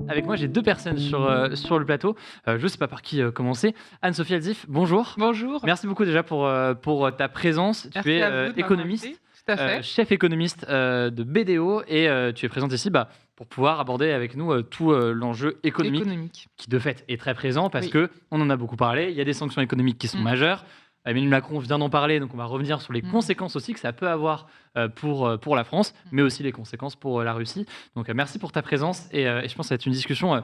Avec moi, j'ai deux personnes sur le plateau. Je ne sais pas par qui commencer. Anne-Sophie Alzif, bonjour. Bonjour, Merci beaucoup déjà pour ta présence. Tu merci es à vous de m'avoir économiste, invité. Tout à fait. chef économiste de BDO et tu es présente ici pour pouvoir aborder avec nous tout l'enjeu économique Économique. qui de fait est très présent parce Oui. qu'on en a beaucoup parlé. Il y a des sanctions économiques qui sont majeures. Emmanuel Macron vient d'en parler, donc on va revenir sur les conséquences aussi que ça peut avoir pour la France, mais aussi les conséquences pour la Russie. Donc merci pour ta présence et je pense que ça va être une discussion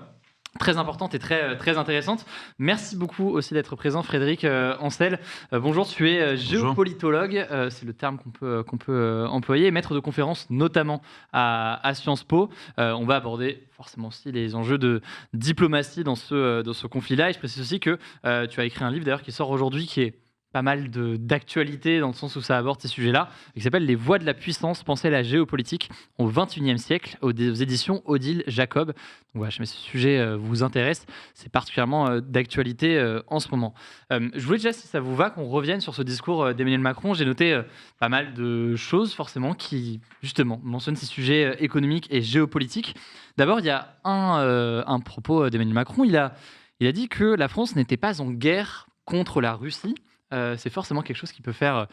très importante et très intéressante. Merci beaucoup aussi d'être présent, Frédéric Ancel. Bonjour, tu es géopolitologue, c'est le terme qu'on peut employer, maître de conférences notamment à Sciences Po. On va aborder forcément aussi les enjeux de diplomatie dans ce conflit-là. Et je précise aussi que tu as écrit un livre d'ailleurs qui sort aujourd'hui qui est pas mal d'actualité dans le sens où ça aborde ces sujets-là, et qui s'appelle « Les voies de la puissance, penser la géopolitique au XXIe siècle » aux éditions Odile Jacob. Donc voilà, si ce sujet vous intéresse, c'est particulièrement d'actualité en ce moment. Je voulais déjà, si ça vous va, qu'on revienne sur ce discours d'Emmanuel Macron. J'ai noté pas mal de choses forcément qui, justement, mentionnent ces sujets économiques et géopolitiques. D'abord, il y a un propos d'Emmanuel Macron. Il a dit que la France n'était pas en guerre contre la Russie. C'est forcément quelque chose qui peut faire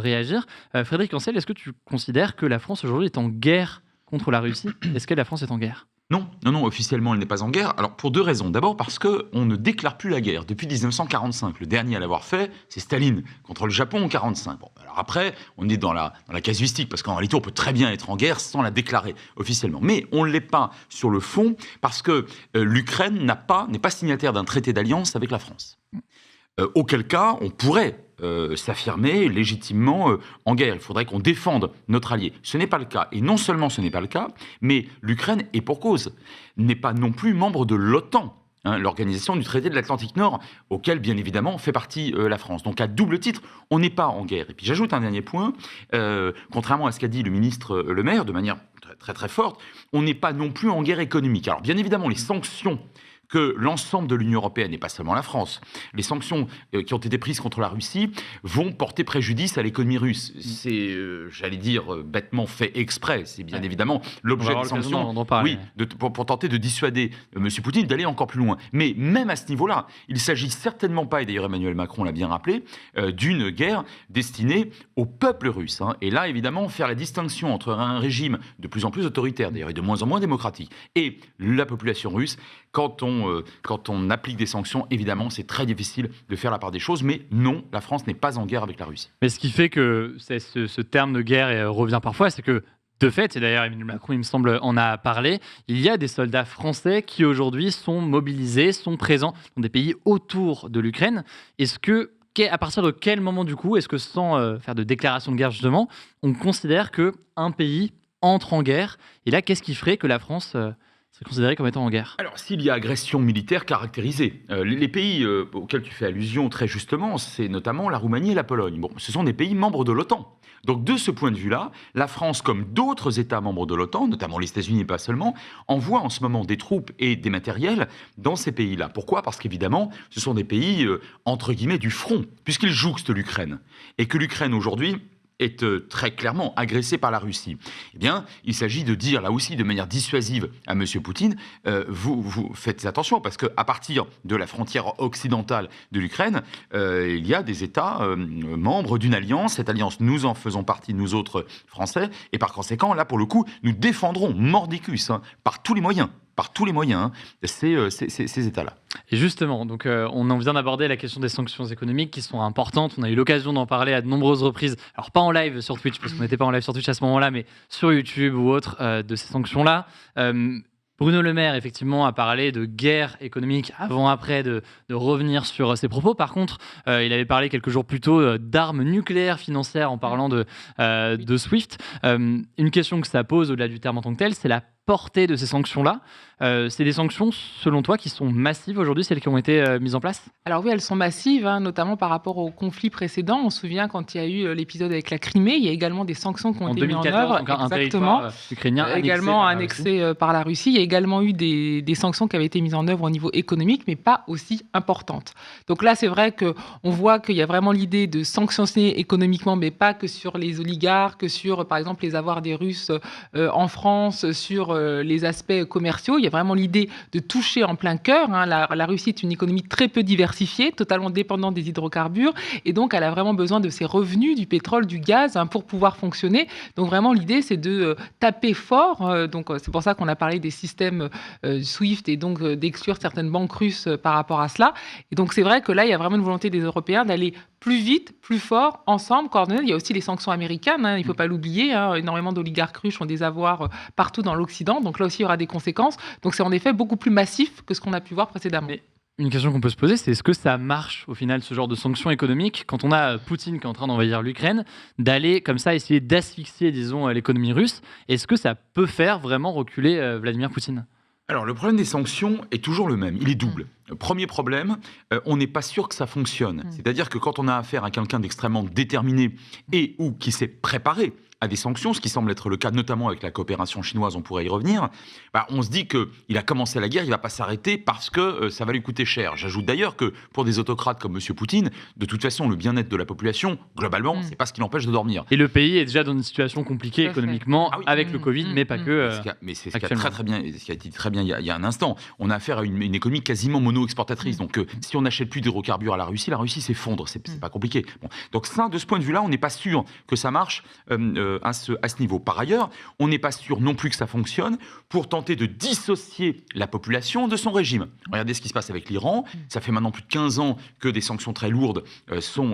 réagir. Frédéric Ancel, est-ce que tu considères que la France aujourd'hui est en guerre contre la Russie ? Est-ce que la France est en guerre ? Non, officiellement, elle n'est pas en guerre. Alors, pour deux raisons. D'abord, parce qu'on ne déclare plus la guerre depuis 1945. Le dernier à l'avoir fait, c'est Staline, contre le Japon en 1945. Bon, alors après, on est dans la casuistique, parce qu'en réalité, on peut très bien être en guerre sans la déclarer officiellement. Mais on ne l'est pas sur le fond, parce que l'Ukraine n'est pas signataire d'un traité d'alliance avec la France. Auquel cas, on pourrait s'affirmer légitimement en guerre. Il faudrait qu'on défende notre allié. Ce n'est pas le cas. Et non seulement ce n'est pas le cas, mais l'Ukraine, et pour cause, n'est pas non plus membre de l'OTAN, l'organisation du traité de l'Atlantique Nord, auquel, bien évidemment, fait partie la France. Donc, à double titre, on n'est pas en guerre. Et puis, j'ajoute un dernier point. Contrairement à ce qu'a dit le ministre Le Maire, de manière très, très forte, on n'est pas non plus en guerre économique. Alors, bien évidemment, les sanctions que l'ensemble de l'Union européenne, et pas seulement la France, les sanctions qui ont été prises contre la Russie vont porter préjudice à l'économie russe. C'est, j'allais dire, bêtement fait exprès. C'est bien évidemment l'objet des sanctions pour tenter de dissuader M. Poutine d'aller encore plus loin. Mais même à ce niveau-là, il ne s'agit certainement pas, et d'ailleurs Emmanuel Macron l'a bien rappelé, d'une guerre destinée au peuple russe. Et là, évidemment, faire la distinction entre un régime de plus en plus autoritaire, d'ailleurs, et de moins en moins démocratique, et la population russe, quand on applique des sanctions, évidemment, c'est très difficile de faire la part des choses. Mais non, la France n'est pas en guerre avec la Russie. Mais ce qui fait que ce terme de guerre revient parfois, c'est que, de fait, et d'ailleurs Emmanuel Macron, il me semble, en a parlé, il y a des soldats français qui aujourd'hui sont mobilisés, sont présents dans des pays autour de l'Ukraine. À partir de quel moment, du coup, est-ce que sans faire de déclaration de guerre, justement, on considère qu'un pays entre en guerre ? Et là, qu'est-ce qui ferait que la France serait considérée comme étant en guerre ? Alors, s'il y a agression militaire caractérisée, les pays auxquels tu fais allusion très justement, c'est notamment la Roumanie et la Pologne. Bon, ce sont des pays membres de l'OTAN. Donc, de ce point de vue-là, la France, comme d'autres États membres de l'OTAN, notamment les États-Unis et pas seulement, envoie en ce moment des troupes et des matériels dans ces pays-là. Pourquoi ? Parce qu'évidemment, ce sont des pays, entre guillemets, du front, puisqu'ils jouxtent l'Ukraine. Et que l'Ukraine, aujourd'hui, est très clairement agressé par la Russie. Eh bien, il s'agit de dire là aussi de manière dissuasive à M. Poutine, vous faites attention parce qu'à partir de la frontière occidentale de l'Ukraine, il y a des États membres d'une alliance. Cette alliance, nous en faisons partie, nous autres Français, et par conséquent, là pour le coup, nous défendrons mordicus par tous les moyens. Ces États-là. Et justement, donc, on en vient d'aborder la question des sanctions économiques qui sont importantes. On a eu l'occasion d'en parler à de nombreuses reprises. Alors, pas en live sur Twitch, parce qu'on n'était pas en live sur Twitch à ce moment-là, mais sur YouTube ou autre, de ces sanctions-là. Bruno Le Maire, effectivement, a parlé de guerre économique avant-après, de revenir sur ses propos. Par contre, il avait parlé quelques jours plus tôt d'armes nucléaires financières en parlant de SWIFT. Une question que ça pose au-delà du terme en tant que tel, c'est la portée de ces sanctions-là. C'est des sanctions, selon toi, qui sont massives aujourd'hui, celles qui ont été mises en place ? Alors oui, elles sont massives, notamment par rapport au conflit précédent. On se souvient quand il y a eu l'épisode avec la Crimée, il y a également des sanctions qui ont été mises en œuvre. Donc un territoire ukrainien également annexé par la Russie. Il y a également eu des sanctions qui avaient été mises en œuvre au niveau économique, mais pas aussi importantes. Donc là, c'est vrai qu'on voit qu'il y a vraiment l'idée de sanctionner économiquement, mais pas que sur les oligarques, que sur, par exemple, les avoirs des Russes en France, sur sur les aspects commerciaux. Il y a vraiment l'idée de toucher en plein cœur. La Russie est une économie très peu diversifiée, totalement dépendante des hydrocarbures, et donc elle a vraiment besoin de ses revenus, du pétrole, du gaz, pour pouvoir fonctionner. Donc vraiment, l'idée, c'est de taper fort. Donc c'est pour ça qu'on a parlé des systèmes SWIFT et donc d'exclure certaines banques russes par rapport à cela. Et donc c'est vrai que là, il y a vraiment une volonté des Européens d'aller plus vite, plus fort, ensemble, coordonnés. Il y a aussi les sanctions américaines, il ne faut pas l'oublier. Énormément d'oligarques russes ont des avoirs partout dans l'Occident. Donc là aussi, il y aura des conséquences. Donc c'est en effet beaucoup plus massif que ce qu'on a pu voir précédemment. Mais une question qu'on peut se poser, c'est est-ce que ça marche au final, ce genre de sanctions économiques, quand on a Poutine qui est en train d'envahir l'Ukraine, d'aller comme ça essayer d'asphyxier, disons, l'économie russe? Est-ce que ça peut faire vraiment reculer Vladimir Poutine? Alors, le problème des sanctions est toujours le même. Il est double. Premier problème, on n'est pas sûr que ça fonctionne. C'est-à-dire que quand on a affaire à quelqu'un d'extrêmement déterminé et ou qui s'est préparé à des sanctions, ce qui semble être le cas notamment avec la coopération chinoise, on pourrait y revenir, on se dit qu'il a commencé la guerre, il ne va pas s'arrêter parce que ça va lui coûter cher. J'ajoute d'ailleurs que pour des autocrates comme M. Poutine, de toute façon, le bien-être de la population, globalement, c'est pas ce qui l'empêche de dormir. Et le pays est déjà dans une situation compliquée économiquement, avec le Covid, mais pas que. Mais c'est ce qui a très bien, ce qui a été dit très bien il y a un instant. On a affaire à une économie quasiment mono-exportatrice. Donc, si on n'achète plus d'hydrocarbures à la Russie s'effondre. C'est pas compliqué. Bon. Donc, ça, de ce point de vue-là, on n'est pas sûr que ça marche à ce niveau. Par ailleurs, on n'est pas sûr non plus que ça fonctionne pour tenter de dissocier la population de son régime. Regardez ce qui se passe avec l'Iran. Ça fait maintenant plus de 15 ans que des sanctions très lourdes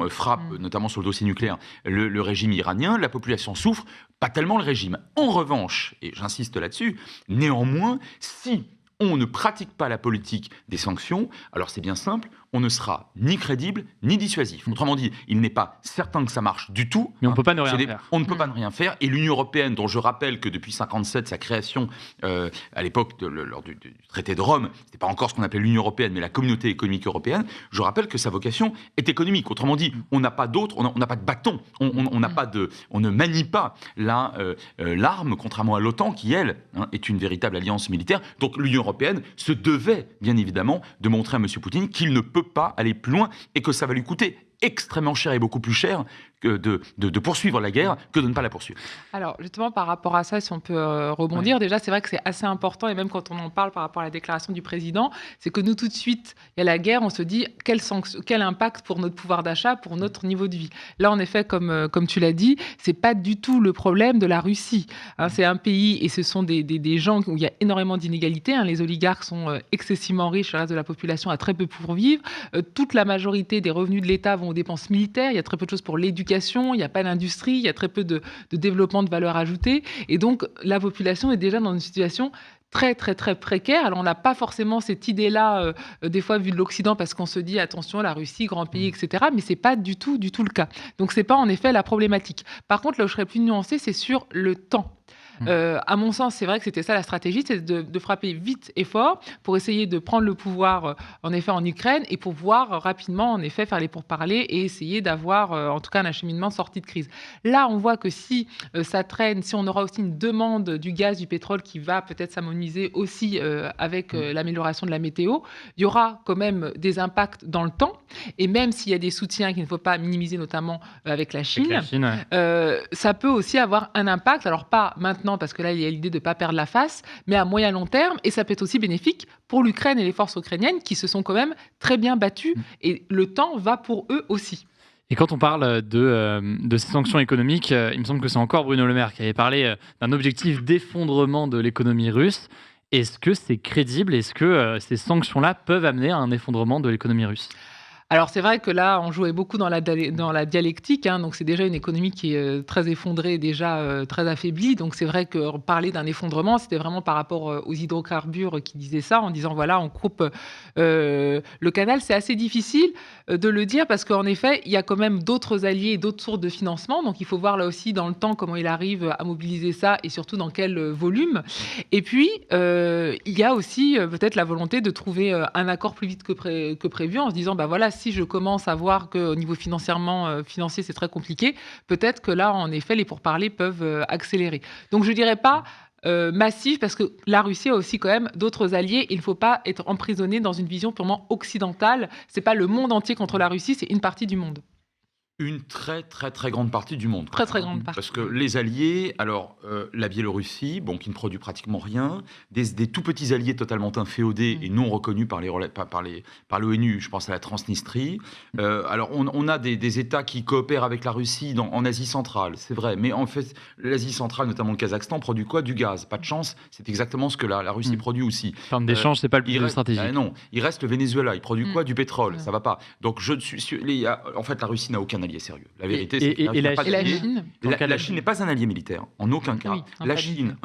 frappent, notamment sur le dossier nucléaire, le régime iranien. La population souffre, pas tellement le régime. En revanche, et j'insiste là-dessus, néanmoins, si on ne pratique pas la politique des sanctions, alors c'est bien simple, on ne sera ni crédible ni dissuasif. Autrement dit, il n'est pas certain que ça marche du tout. Mais on ne peut pas ne rien faire. On ne peut pas ne rien faire. Et l'Union européenne, dont je rappelle que depuis 1957, sa création, à l'époque, lors du traité de Rome, ce n'était pas encore ce qu'on appelait l'Union européenne, mais la communauté économique européenne, je rappelle que sa vocation est économique. Autrement dit, on n'a pas d'autre, on n'a pas de bâton, on ne manie pas l'arme, contrairement à l'OTAN, qui, elle, est une véritable alliance militaire. Donc l'Union européenne se devait, bien évidemment, de montrer à M. Poutine qu'il ne peut pas aller plus loin et que ça va lui coûter extrêmement cher et beaucoup plus cher que de poursuivre la guerre que de ne pas la poursuivre. Alors justement par rapport à ça, si on peut rebondir, déjà c'est vrai que c'est assez important, et même quand on en parle par rapport à la déclaration du président, c'est que nous tout de suite, il y a la guerre, on se dit quel impact pour notre pouvoir d'achat, pour notre niveau de vie. Là en effet, comme tu l'as dit, c'est pas du tout le problème de la Russie. C'est un pays et ce sont des gens où il y a énormément d'inégalités. Les oligarques sont excessivement riches, le reste de la population a très peu pour vivre. Toute la majorité des revenus de l'État vont aux dépenses militaires, il y a très peu de choses pour l'éducation, il n'y a pas d'industrie, il y a très peu de développement de valeur ajoutée. Et donc, la population est déjà dans une situation très, très, très précaire. Alors, on n'a pas forcément cette idée-là, des fois, vue de l'Occident, parce qu'on se dit, attention, la Russie, grand pays, etc. Mais ce n'est pas du tout le cas. Donc, ce n'est pas, en effet, la problématique. Par contre, là où je serais plus nuancée, c'est sur le temps. À mon sens, c'est vrai que c'était ça la stratégie, c'est de frapper vite et fort pour essayer de prendre le pouvoir, en effet, en Ukraine et pour pouvoir rapidement, en effet, faire les pourparlers et essayer d'avoir, en tout cas, un acheminement de sortie de crise. Là, on voit que si ça traîne, si on aura aussi une demande du gaz, du pétrole qui va peut-être s'harmoniser aussi avec l'amélioration de la météo, il y aura quand même des impacts dans le temps. Et même s'il y a des soutiens qu'il ne faut pas minimiser, notamment avec la Chine, ça peut aussi avoir un impact. Alors, pas maintenant, parce que là, il y a l'idée de ne pas perdre la face, mais à moyen long terme, et ça peut être aussi bénéfique pour l'Ukraine et les forces ukrainiennes qui se sont quand même très bien battues, et le temps va pour eux aussi. Et quand on parle de ces sanctions économiques, il me semble que c'est encore Bruno Le Maire qui avait parlé d'un objectif d'effondrement de l'économie russe. Est-ce que c'est crédible? Est-ce que ces sanctions-là peuvent amener à un effondrement de l'économie russe? Alors c'est vrai que là, on jouait beaucoup dans la dialectique, donc c'est déjà une économie qui est très effondrée, déjà très affaiblie. Donc c'est vrai que parler d'un effondrement, c'était vraiment par rapport aux hydrocarbures qui disaient ça, en disant voilà, on coupe le canal. C'est assez difficile de le dire parce qu'en effet, il y a quand même d'autres alliés et d'autres sources de financement. Donc il faut voir là aussi dans le temps comment il arrive à mobiliser ça et surtout dans quel volume. Et puis, il y a aussi peut-être la volonté de trouver un accord plus vite que prévu en se disant, voilà, si je commence à voir qu'au niveau financier, c'est très compliqué, peut-être que là, en effet, les pourparlers peuvent accélérer. Donc, je ne dirais pas massif, parce que la Russie a aussi quand même d'autres alliés. Il ne faut pas être emprisonné dans une vision purement occidentale. Ce n'est pas le monde entier contre la Russie, c'est une partie du monde. Une très très très grande partie du monde. Très très grande partie. Parce que les alliés, alors la Biélorussie, bon, qui ne produit pratiquement rien, des tout petits alliés totalement inféodés et non reconnus par l'ONU, je pense à la Transnistrie. Alors on a des États qui coopèrent avec la Russie en Asie centrale, c'est vrai, mais en fait l'Asie centrale, notamment le Kazakhstan, produit quoi? Du gaz. Pas de chance, c'est exactement ce que la Russie produit aussi. En termes d'échange, c'est pas le plus stratégique. Non, il reste le Venezuela, il produit quoi? Du pétrole, ça va pas. Donc en fait la Russie n'a aucun allié sérieux. La vérité, c'est que la Chine la Chine n'est pas un allié militaire, en aucun cas. Oui, la Chine,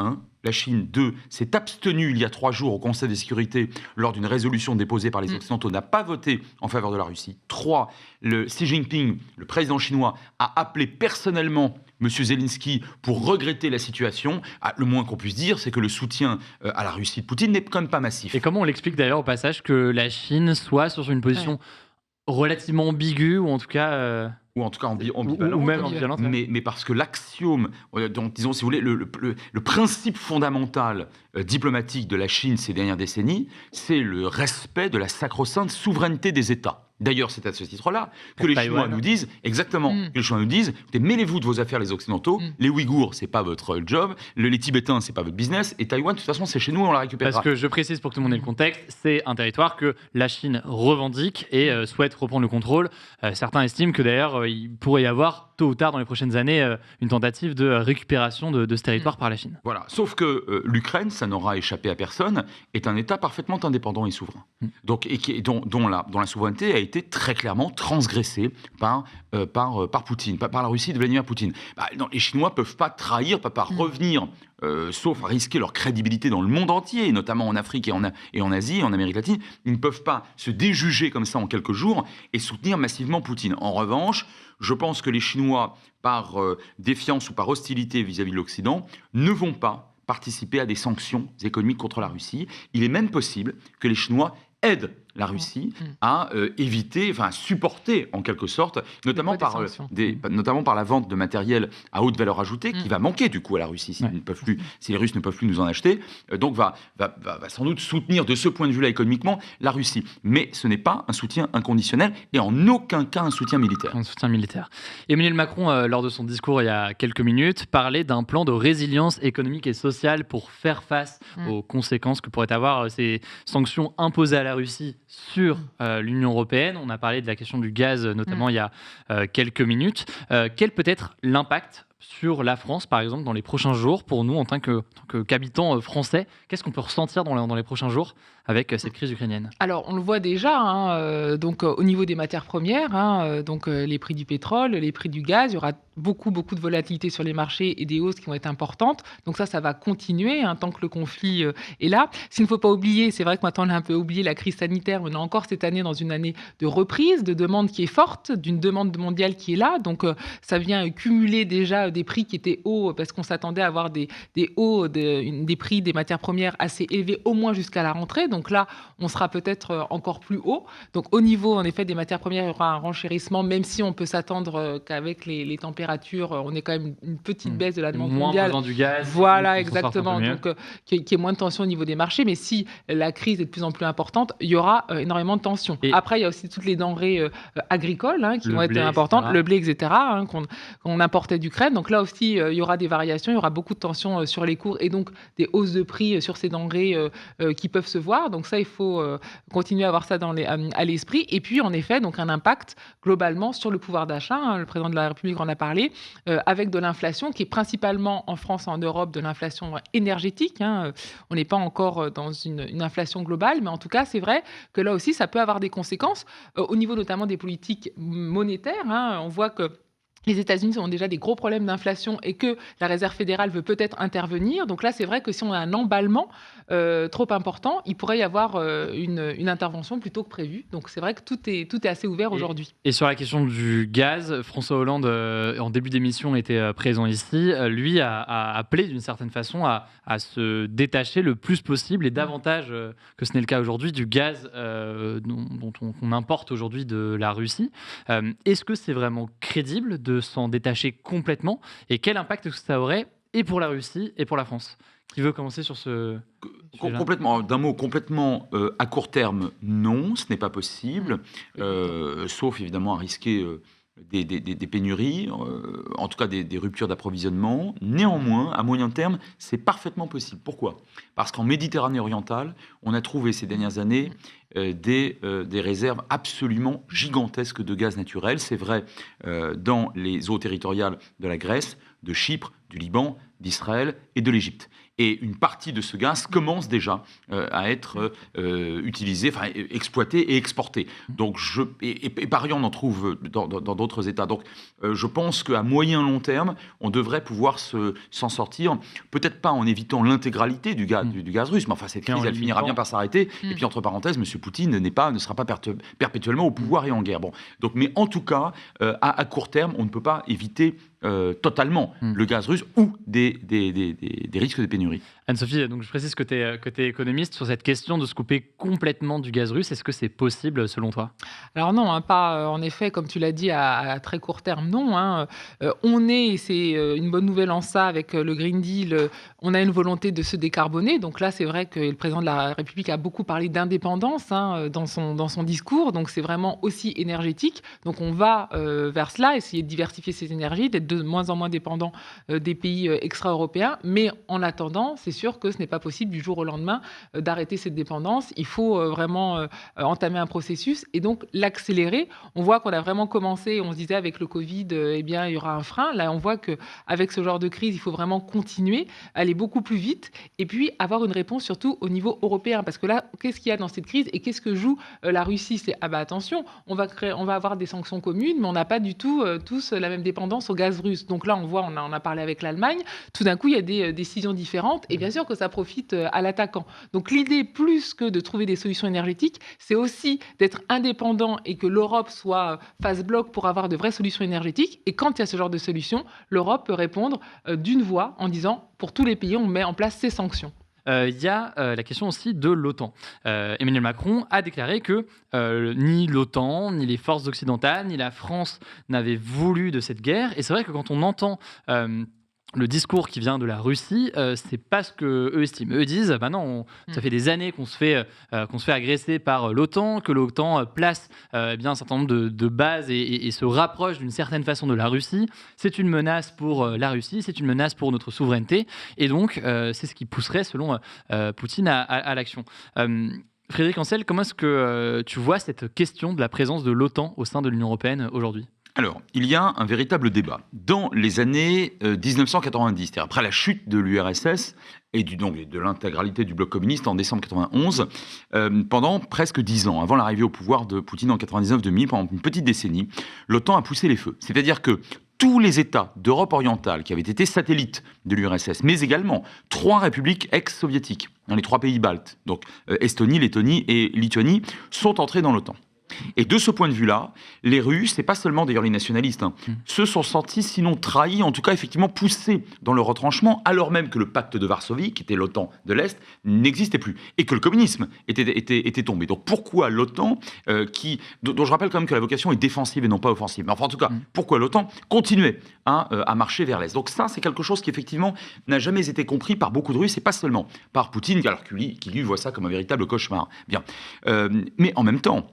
la Chine, 2, s'est abstenue il y a 3 jours au Conseil de sécurité lors d'une résolution déposée par les Occidentaux, n'a pas voté en faveur de la Russie. 3, Xi Jinping, le président chinois, a appelé personnellement M. Zelensky pour regretter la situation. Le moins qu'on puisse dire, c'est que le soutien à la Russie de Poutine n'est quand même pas massif. Et comment on l'explique d'ailleurs au passage que la Chine soit sur une position relativement ambiguë, ou en tout cas... ou en tout cas ambivalente, ou même ambivalente, mais parce que l'axiome, disons, si vous voulez, le principe fondamental diplomatique de la Chine ces dernières décennies, c'est le respect de la sacro-sainte souveraineté des États. D'ailleurs, c'est à ce titre-là que les Chinois nous disent, exactement, que les Chinois nous disent, mêlez-vous de vos affaires les Occidentaux, les Ouïghours, c'est pas votre job, les Tibétains, c'est pas votre business, et Taïwan, de toute façon, c'est chez nous, on la récupérera. Parce que je précise pour que tout le monde ait le contexte, c'est un territoire que la Chine revendique et souhaite reprendre le contrôle. Certains estiment que d'ailleurs, il pourrait y avoir tôt ou tard dans les prochaines années une tentative de récupération de ce territoire par la Chine. Voilà, sauf que l'Ukraine, ça n'aura échappé à personne, est un État parfaitement indépendant et souverain. Donc, dont la souveraineté a été très clairement transgressée par Poutine, par la Russie de Vladimir Poutine. Non, les Chinois ne peuvent pas trahir, pas revenir, sauf à risquer leur crédibilité dans le monde entier, notamment en Afrique et en Asie, en Amérique latine. Ils ne peuvent pas se déjuger comme ça en quelques jours et soutenir massivement Poutine. En revanche, je pense que les Chinois, par défiance ou par hostilité vis-à-vis de l'Occident, ne vont pas participer à des sanctions économiques contre la Russie. Il est même possible que les Chinois aident la Russie à éviter, enfin à supporter en quelque sorte, notamment par la vente de matériel à haute valeur ajoutée qui va manquer du coup à la Russie si les Russes ne peuvent plus nous en acheter. Donc va sans doute soutenir de ce point de vue-là économiquement la Russie. Mais ce n'est pas un soutien inconditionnel et en aucun cas un soutien militaire. Un soutien militaire. Emmanuel Macron, lors de son discours il y a quelques minutes, parlait d'un plan de résilience économique et sociale pour faire face aux conséquences que pourraient avoir ces sanctions imposées à la Russie sur l'Union européenne. On a parlé de la question du gaz, notamment il y a quelques minutes. Quel peut être l'impact sur la France, par exemple, dans les prochains jours, pour nous, en tant qu'habitants français? Qu'est-ce qu'on peut ressentir dans les prochains jours avec cette crise ukrainienne? Alors, on le voit déjà, donc, au niveau des matières premières, donc, les prix du pétrole, les prix du gaz, il y aura beaucoup de volatilité sur les marchés et des hausses qui vont être importantes. Donc ça va continuer tant que le conflit est là. S'il ne faut pas oublier, c'est vrai que maintenant on a un peu oublié la crise sanitaire, mais on est encore cette année dans une année de reprise, de demande qui est forte, d'une demande mondiale qui est là. Donc ça vient cumuler déjà des prix qui étaient hauts parce qu'on s'attendait à avoir des hauts des prix des matières premières assez élevés, au moins jusqu'à la rentrée. Donc là, on sera peut-être encore plus haut. Donc au niveau, en effet, des matières premières, il y aura un renchérissement, même si on peut s'attendre qu'avec les températures, on est quand même une petite baisse de la demande mondiale. Moins besoin du gaz. Voilà, exactement. Donc, qu'il y ait moins de tension au niveau des marchés. Mais si la crise est de plus en plus importante, il y aura énormément de tensions. Et après, il y a aussi toutes les denrées agricoles qui vont être importantes. Le blé, etc., qu'on importait d'Ukraine. Donc là aussi, il y aura des variations. Il y aura beaucoup de tensions sur les cours et donc des hausses de prix sur ces denrées qui peuvent se voir. Donc ça, il faut continuer à avoir ça à l'esprit. Et puis, en effet, donc un impact globalement sur le pouvoir d'achat. Le président de la République en a parlé. Avec de l'inflation qui est principalement en France et en Europe de l'inflation énergétique. On n'est pas encore dans une inflation globale, mais en tout cas, c'est vrai que là aussi, ça peut avoir des conséquences au niveau notamment des politiques monétaires. On voit que les États-Unis ont déjà des gros problèmes d'inflation et que la Réserve fédérale veut peut-être intervenir. Donc là, c'est vrai que si on a un emballement trop important, il pourrait y avoir une intervention plutôt que prévu. Donc c'est vrai que tout est assez ouvert aujourd'hui. Et sur la question du gaz, François Hollande, en début d'émission, était présent ici. Lui a appelé d'une certaine façon à se détacher le plus possible et davantage que ce n'est le cas aujourd'hui du gaz dont on importe aujourd'hui de la Russie. Est-ce que c'est vraiment crédible de s'en détacher complètement? Et quel impact ça aurait et pour la Russie et pour la France? Qui veut commencer sur ce sujet-là? Complètement, d'un mot, complètement à court terme, non, ce n'est pas possible, sauf évidemment à risquer des pénuries, en tout cas des ruptures d'approvisionnement. Néanmoins, à moyen terme, c'est parfaitement possible. Pourquoi ? Parce qu'en Méditerranée orientale, on a trouvé ces dernières années des réserves absolument gigantesques de gaz naturel. C'est vrai dans les eaux territoriales de la Grèce, de Chypre, du Liban, d'Israël et de l'Égypte. Et une partie de ce gaz commence déjà à être utilisé, enfin exploité et exporté. Donc et par ailleurs, on en trouve dans d'autres États. Donc je pense qu'à moyen long terme, on devrait pouvoir s'en sortir, peut-être pas en évitant l'intégralité du gaz russe, mais enfin cette crise, elle finira bien par s'arrêter. Et puis entre parenthèses, M. Poutine ne sera pas perpétuellement au pouvoir et en guerre. Bon, donc, mais en tout cas, à court terme, on ne peut pas éviter totalement le gaz russe ou des risques de pénurie. Anne-Sophie, donc je précise que tu es économiste. Sur cette question de se couper complètement du gaz russe, est-ce que c'est possible selon toi ? Alors non, pas en effet, comme tu l'as dit, à très court terme, non. Et c'est une bonne nouvelle en ça, avec le Green Deal, on a une volonté de se décarboner. Donc là, c'est vrai que le président de la République a beaucoup parlé d'indépendance dans son discours. Donc c'est vraiment aussi énergétique. Donc on va vers cela, essayer de diversifier ses énergies, d'être de moins en moins dépendant des pays extra-européens. Mais en attendant, c'est sûr que ce n'est pas possible du jour au lendemain d'arrêter cette dépendance. Il faut vraiment entamer un processus et donc l'accélérer. On voit qu'on a vraiment commencé, on se disait avec le Covid, il y aura un frein. Là, on voit qu'avec ce genre de crise, il faut vraiment continuer, aller beaucoup plus vite et puis avoir une réponse surtout au niveau européen. Parce que là, qu'est-ce qu'il y a dans cette crise et qu'est-ce que joue la Russie ? C'est, attention, on va avoir des sanctions communes, mais on n'a pas du tout tous la même dépendance au gaz russe. Donc là, on voit, on a parlé avec l'Allemagne, tout d'un coup, il y a des décisions différentes et bien sûr que ça profite à l'attaquant. Donc l'idée, plus que de trouver des solutions énergétiques, c'est aussi d'être indépendant et que l'Europe fasse bloc pour avoir de vraies solutions énergétiques. Et quand il y a ce genre de solution, l'Europe peut répondre d'une voix en disant, pour tous les pays, on met en place ces sanctions. Il y a la question aussi de l'OTAN. Emmanuel Macron a déclaré que ni l'OTAN, ni les forces occidentales, ni la France n'avaient voulu de cette guerre. Et c'est vrai que quand on entend le discours qui vient de la Russie, c'est pas ce qu'eux estiment. Eux disent, non, ça fait des années qu'on se fait agresser par l'OTAN, que l'OTAN place un certain nombre de bases et se rapproche d'une certaine façon de la Russie. C'est une menace pour la Russie, c'est une menace pour notre souveraineté. Et donc, c'est ce qui pousserait, selon Poutine, à l'action. Frédéric Ancel, comment est-ce que tu vois cette question de la présence de l'OTAN au sein de l'Union européenne aujourd'hui ? Alors, il y a un véritable débat. Dans les années 1990, c'est-à-dire après la chute de l'URSS et de l'intégralité du bloc communiste en décembre 91, pendant presque 10 ans, avant l'arrivée au pouvoir de Poutine en 99-2000, pendant une petite décennie, l'OTAN a poussé les feux. C'est-à-dire que tous les États d'Europe orientale qui avaient été satellites de l'URSS, mais également 3 républiques ex-soviétiques, les 3 pays baltes, donc Estonie, Lettonie et Lituanie, sont entrés dans l'OTAN. Et de ce point de vue-là, les Russes, et pas seulement d'ailleurs les nationalistes, se sont sentis sinon trahis, en tout cas effectivement poussés dans le retranchement, alors même que le pacte de Varsovie, qui était l'OTAN de l'Est, n'existait plus, et que le communisme était tombé. Donc pourquoi l'OTAN, dont je rappelle quand même que la vocation est défensive et non pas offensive, mais enfin en tout cas, pourquoi l'OTAN continuait à marcher vers l'Est. Donc ça, c'est quelque chose qui effectivement n'a jamais été compris par beaucoup de Russes, et pas seulement par Poutine, alors qui lui voit ça comme un véritable cauchemar. Bien. Mais en même temps,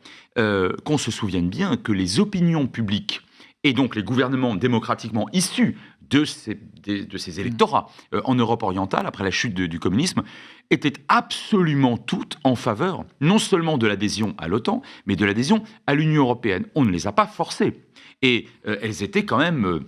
qu'on se souvienne bien que les opinions publiques et donc les gouvernements démocratiquement issus de ces électorats en Europe orientale, après la chute du communisme, étaient absolument toutes en faveur non seulement de l'adhésion à l'OTAN, mais de l'adhésion à l'Union européenne. On ne les a pas forcées. Et elles étaient quand même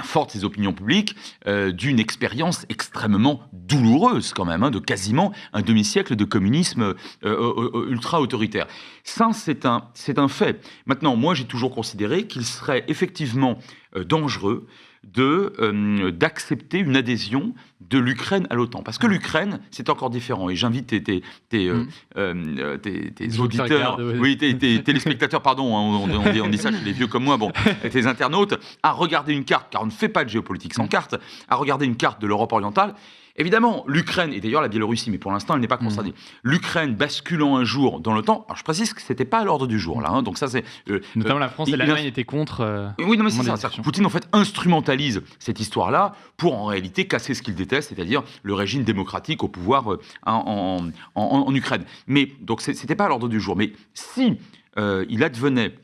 fortes, ces opinions publiques, d'une expérience extrêmement douloureuse quand même, de quasiment un demi-siècle de communisme ultra-autoritaire. Ça, c'est un fait. Maintenant, moi, j'ai toujours considéré qu'il serait effectivement dangereux d'accepter une adhésion de l'Ukraine à l'OTAN. Parce que l'Ukraine, c'est encore différent. Et j'invite tes auditeurs, tes téléspectateurs, pardon, on dit ça chez les vieux comme moi, tes internautes, à regarder une carte, car on ne fait pas de géopolitique sans carte, à regarder une carte de l'Europe orientale. Évidemment, l'Ukraine, et d'ailleurs la Biélorussie, mais pour l'instant, elle n'est pas concernée. L'Ukraine basculant un jour dans l'OTAN, alors je précise que ce n'était pas à l'ordre du jour, là. Donc ça, c'est... Notamment la France et l'Allemagne étaient contre... oui, non, mais c'est ça. Poutine, en fait, instrumentalise cette histoire-là pour, en réalité, casser ce qu'il déteste, c'est-à-dire le régime démocratique au pouvoir en Ukraine. Mais, donc, ce n'était pas à l'ordre du jour. Mais si il advenait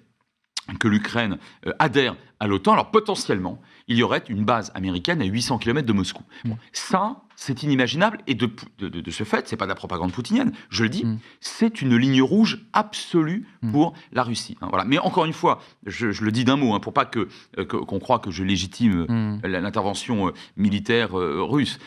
que l'Ukraine adhère à l'OTAN, alors potentiellement, il y aurait une base américaine à 800 km de Moscou. Bon, ça, c'est inimaginable. Et de ce fait, ce n'est pas de la propagande poutinienne, je le dis, c'est une ligne rouge absolue pour la Russie. Hein, voilà. Mais encore une fois, je le dis d'un mot, hein, pour pas qu'on croie que je légitime l'intervention militaire russe.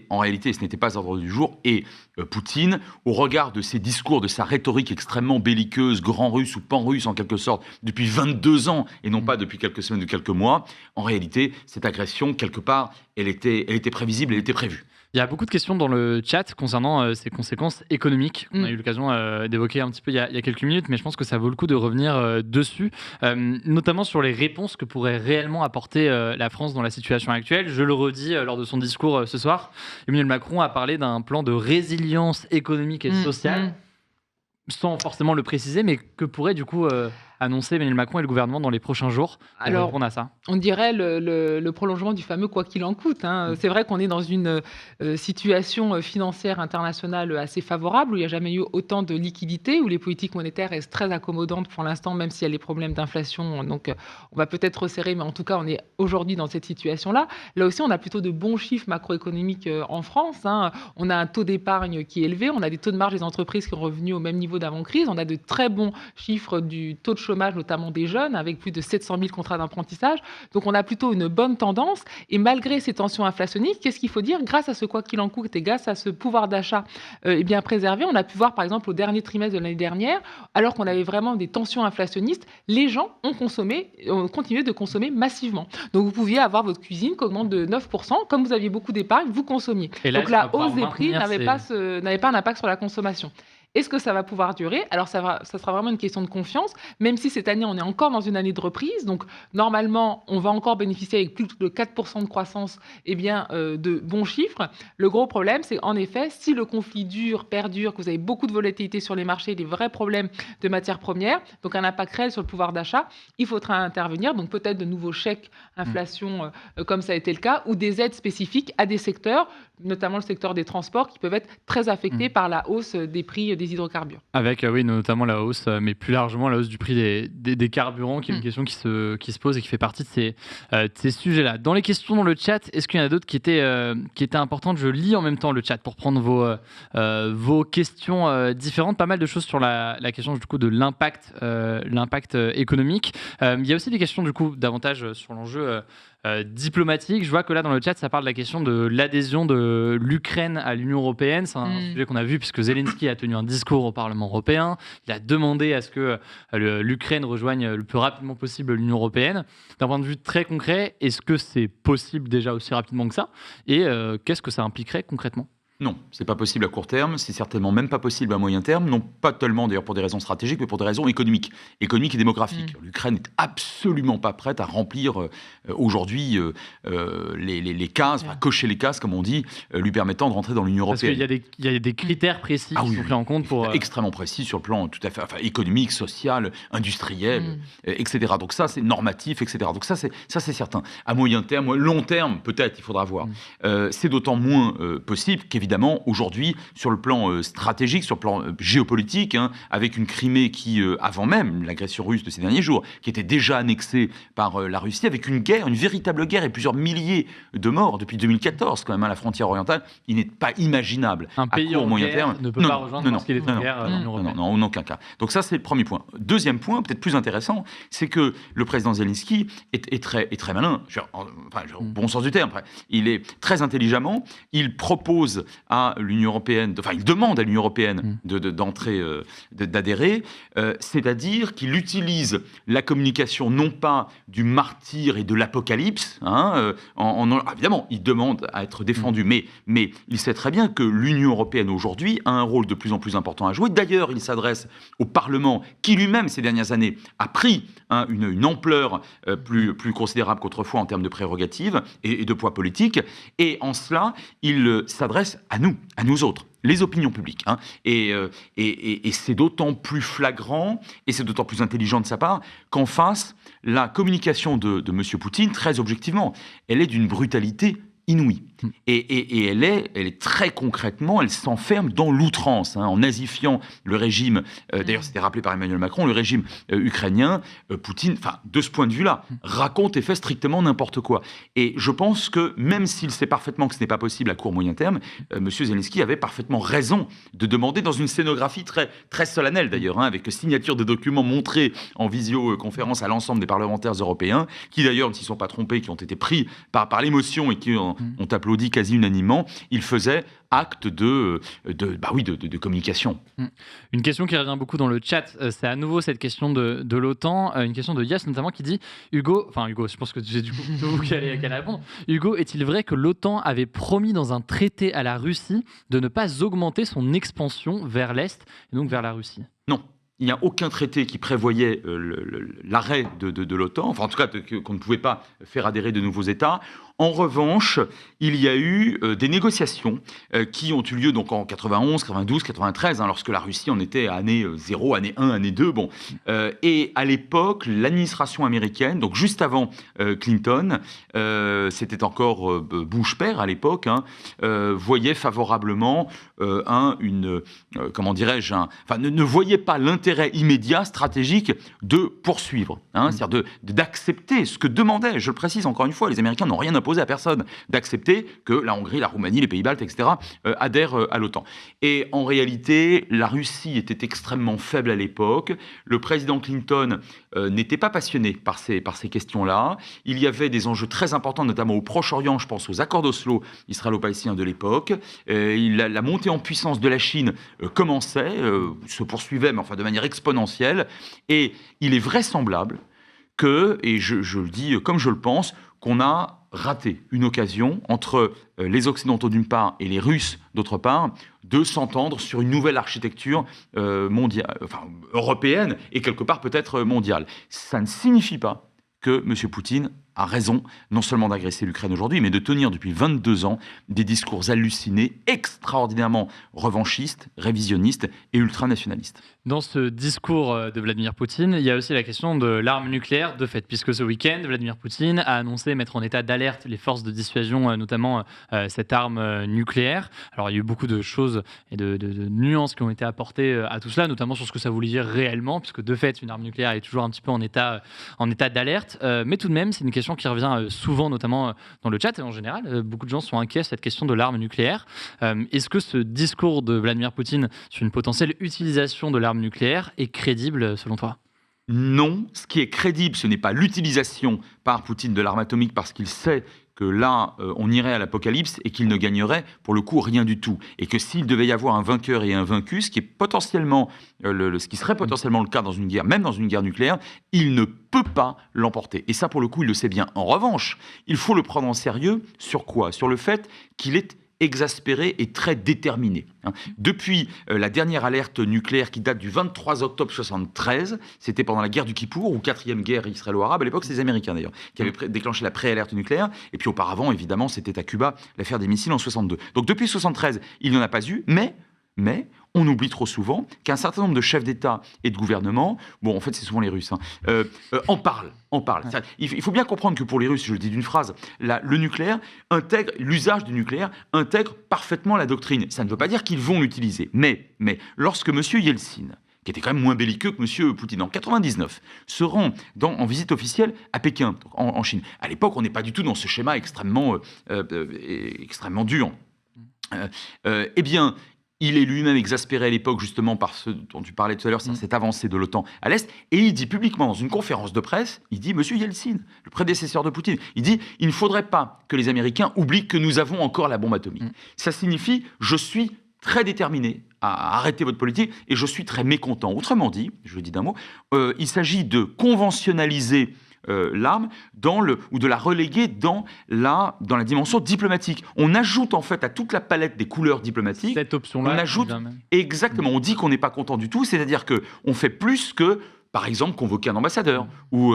En réalité, ce n'était pas à l'ordre du jour. Et Poutine, au regard de ses discours, de sa rhétorique extrêmement belliqueuse, grand russe ou pan-russe en quelque sorte, depuis 22 ans, et non pas depuis quelques semaines ou quelques mois, en réalité, cette agression, quelque part, elle était prévisible, elle était prévue. Il y a beaucoup de questions dans le chat concernant ces conséquences économiques qu'on a eu l'occasion d'évoquer un petit peu il y a quelques minutes, mais je pense que ça vaut le coup de revenir dessus, notamment sur les réponses que pourrait réellement apporter la France dans la situation actuelle. Je le redis lors de son discours ce soir, Emmanuel Macron a parlé d'un plan de résilience économique et sociale, sans forcément le préciser, mais que pourrait du coup annoncer Emmanuel Macron et le gouvernement dans les prochains jours pour répondre à ça? On dirait le prolongement du fameux « quoi qu'il en coûte ». C'est vrai qu'on est dans une situation financière internationale assez favorable, où il n'y a jamais eu autant de liquidités, où les politiques monétaires restent très accommodantes pour l'instant, même s'il y a les problèmes d'inflation. Donc on va peut-être resserrer, mais en tout cas, on est aujourd'hui dans cette situation-là. Là aussi, on a plutôt de bons chiffres macroéconomiques en France. On a un taux d'épargne qui est élevé, on a des taux de marge des entreprises qui sont revenus au même niveau d'avant-crise, on a de très bons chiffres du taux de chômage, notamment des jeunes, avec plus de 700 000 contrats d'apprentissage. Donc on a plutôt une bonne tendance. Et malgré ces tensions inflationnistes, qu'est-ce qu'il faut dire? Grâce à ce quoi qu'il en coûte et grâce à ce pouvoir d'achat bien préservé, on a pu voir par exemple au dernier trimestre de l'année dernière, alors qu'on avait vraiment des tensions inflationnistes, les gens ont continué de consommer massivement. Donc vous pouviez avoir votre cuisine qui augmente de 9%, comme vous aviez beaucoup d'épargne, vous consommiez. Donc la hausse des prix n'avait pas un impact sur la consommation. Est-ce que ça va pouvoir durer? Alors, ça sera vraiment une question de confiance, même si cette année, on est encore dans une année de reprise. Donc, normalement, on va encore bénéficier avec plus de 4% de croissance de bons chiffres. Le gros problème, c'est en effet, si le conflit perdure, que vous avez beaucoup de volatilité sur les marchés, des vrais problèmes de matières premières, donc un impact réel sur le pouvoir d'achat, il faudra intervenir. Donc, peut-être de nouveaux chèques inflation, comme ça a été le cas, ou des aides spécifiques à des secteurs, notamment le secteur des transports, qui peuvent être très affectés par la hausse des prix des hydrocarbures. Avec, oui, notamment la hausse, mais plus largement la hausse du prix des carburants, qui est une question qui se pose et qui fait partie de ces sujets-là. Dans les questions dans le chat, est-ce qu'il y en a d'autres qui étaient importantes? Je lis en même temps le chat pour prendre vos questions différentes. Pas mal de choses sur la question du coup de l'impact économique. Il y a aussi des questions du coup davantage sur l'enjeu diplomatique. Je vois que là dans le chat ça parle de la question de l'adhésion de l'Ukraine à l'Union européenne. C'est un sujet qu'on a vu puisque Zelensky a tenu un discours au Parlement européen. Il a demandé à ce que l'Ukraine rejoigne le plus rapidement possible l'Union européenne. D'un point de vue très concret, est-ce que c'est possible déjà aussi rapidement que ça? Et qu'est-ce que ça impliquerait concrètement? Non, c'est pas possible à court terme, c'est certainement même pas possible à moyen terme, non pas tellement d'ailleurs pour des raisons stratégiques, mais pour des raisons économiques et démographiques. L'Ukraine n'est absolument pas prête à remplir aujourd'hui les cases, cocher les cases, comme on dit, lui permettant de rentrer dans l'Union européenne. Parce qu'il y a des critères précis qui sont pris en compte pour... Extrêmement précis sur le plan tout à fait économique, social, industriel, etc. Donc ça, c'est normatif, etc. Donc ça, c'est certain. À moyen terme, long terme, peut-être, il faudra voir. C'est d'autant moins possible qu'évidemment, aujourd'hui, sur le plan stratégique, sur le plan géopolitique, avec une Crimée qui, avant même l'agression russe de ces derniers jours, qui était déjà annexée par la Russie, avec une véritable guerre et plusieurs milliers de morts depuis 2014, quand même, à la frontière orientale, il n'est pas imaginable un pays à court, moyen terme ne peut pas rejoindre parce qu'il est en guerre l'Union européenne. Non, en aucun cas. Donc ça, c'est le premier point. Deuxième point, peut-être plus intéressant, c'est que le président Zelensky est très malin, au bon sens du terme. Il est très intelligemment, il propose à l'Union européenne, il demande à l'Union européenne d'adhérer, c'est-à-dire qu'il utilise la communication non pas du martyr et de l'apocalypse, évidemment, il demande à être défendu, mais il sait très bien que l'Union européenne aujourd'hui a un rôle de plus en plus important à jouer. D'ailleurs, il s'adresse au Parlement qui lui-même, ces dernières années, a pris une ampleur plus considérable qu'autrefois en termes de prérogatives et de poids politique, et en cela, il s'adresse à nous autres, les opinions publiques. Et c'est d'autant plus flagrant et c'est d'autant plus intelligent de sa part qu'en face, la communication de M. Poutine, très objectivement, elle est d'une brutalité inouïe. Et elle est très concrètement, elle s'enferme dans l'outrance, en nazifiant le régime, d'ailleurs c'était rappelé par Emmanuel Macron, le régime ukrainien. Poutine, de ce point de vue-là, raconte et fait strictement n'importe quoi. Et je pense que même s'il sait parfaitement que ce n'est pas possible à court moyen terme, M. Zelensky avait parfaitement raison de demander dans une scénographie très, très solennelle d'ailleurs, avec signature de documents montrés en visioconférence à l'ensemble des parlementaires européens, qui d'ailleurs ne s'y sont pas trompés, qui ont été pris par l'émotion et qui ont applaudi quasi unanimement. Il faisait acte de communication. Une question qui revient beaucoup dans le chat, c'est à nouveau cette question de l'OTAN, une question de Yes notamment qui dit Hugo, je pense que c'est du coup vous qui allez répondre. Hugo, est-il vrai que l'OTAN avait promis dans un traité à la Russie de ne pas augmenter son expansion vers l'Est et donc vers la Russie? Non. Il n'y a aucun traité qui prévoyait l'arrêt de l'OTAN, en tout cas qu'on ne pouvait pas faire adhérer de nouveaux États. En revanche, il y a eu des négociations qui ont eu lieu donc en 91, 92, 93, lorsque la Russie en était à année 0, année 1, année 2. Et à l'époque, l'administration américaine, donc juste avant Clinton, c'était encore Bush père à l'époque, voyait favorablement ne voyait pas l'intérêt immédiat, stratégique, de poursuivre, c'est-à-dire d'accepter ce que demandaient, je le précise encore une fois, les Américains n'ont rien imposé à personne, d'accepter que la Hongrie, la Roumanie, les Pays-Baltes, etc. Adhèrent à l'OTAN. Et en réalité, la Russie était extrêmement faible à l'époque. Le président Clinton n'était pas passionné par ces questions-là. Il y avait des enjeux très importants, notamment au Proche-Orient, je pense aux accords d'Oslo israélo-palestiniens de l'époque. La montée en puissance de la Chine commençait, se poursuivait, mais de manière exponentielle. Et il est vraisemblable que, et je le dis comme je le pense, qu'on a raté une occasion entre les Occidentaux d'une part et les Russes d'autre part, de s'entendre sur une nouvelle architecture mondiale, européenne et quelque part peut-être mondiale. Ça ne signifie pas que M. Poutine a raison non seulement d'agresser l'Ukraine aujourd'hui, mais de tenir depuis 22 ans des discours hallucinés, extraordinairement revanchistes, révisionnistes et ultranationalistes. Dans ce discours de Vladimir Poutine, il y a aussi la question de l'arme nucléaire, de fait, puisque ce week-end, Vladimir Poutine a annoncé mettre en état d'alerte les forces de dissuasion, notamment cette arme nucléaire. Alors, il y a eu beaucoup de choses et de nuances qui ont été apportées à tout cela, notamment sur ce que ça voulait dire réellement, puisque de fait, une arme nucléaire est toujours un petit peu en état d'alerte. Mais tout de même, c'est une question qui revient souvent, notamment dans le chat et en général. Beaucoup de gens sont inquiets sur cette question de l'arme nucléaire. Est-ce que ce discours de Vladimir Poutine sur une potentielle utilisation de l'arme nucléaire est crédible selon toi ? Non, ce qui est crédible, ce n'est pas l'utilisation par Poutine de l'arme atomique parce qu'il sait que là, on irait à l'apocalypse et qu'il ne gagnerait, pour le coup, rien du tout. Et que s'il devait y avoir un vainqueur et un vaincu, ce qui serait potentiellement le cas dans une guerre, même dans une guerre nucléaire, il ne peut pas l'emporter. Et ça, pour le coup, il le sait bien. En revanche, il faut le prendre en sérieux sur quoi ? Sur le fait qu'il est exaspéré et très déterminé. Depuis la dernière alerte nucléaire qui date du 23 octobre 1973, c'était pendant la guerre du Kippour, ou 4e guerre israélo-arabe, à l'époque c'est les Américains d'ailleurs, qui avaient déclenché la pré-alerte nucléaire, et puis auparavant évidemment c'était à Cuba l'affaire des missiles en 1962. Donc depuis 1973, il n'y en a pas eu, mais on oublie trop souvent qu'un certain nombre de chefs d'État et de gouvernement, en fait c'est souvent les Russes, en parlent. Ouais. Il faut bien comprendre que pour les Russes, je le dis d'une phrase, le nucléaire l'usage du nucléaire intègre parfaitement la doctrine. Ça ne veut pas dire qu'ils vont l'utiliser. Mais lorsque M. Yeltsin, qui était quand même moins belliqueux que M. Poutine, en 1999, se rend en visite officielle à Pékin, en Chine. À l'époque, on n'est pas du tout dans ce schéma extrêmement dur. Eh bien, il est lui-même exaspéré à l'époque justement par ce dont tu parlais tout à l'heure, cette avancée de l'OTAN à l'Est, et il dit publiquement dans une conférence de presse, il dit, M. Yeltsin, le prédécesseur de Poutine, il dit, il ne faudrait pas que les Américains oublient que nous avons encore la bombe atomique. Ça signifie, je suis très déterminé à arrêter votre politique et je suis très mécontent. Autrement dit, je le dis d'un mot, il s'agit de conventionnaliser l'arme ou de la reléguer dans la dimension diplomatique. On ajoute en fait à toute la palette des couleurs diplomatiques, cette option-là, on ajoute exactement, on dit qu'on n'est pas content du tout, c'est-à-dire qu'on fait plus que, par exemple, convoquer un ambassadeur ou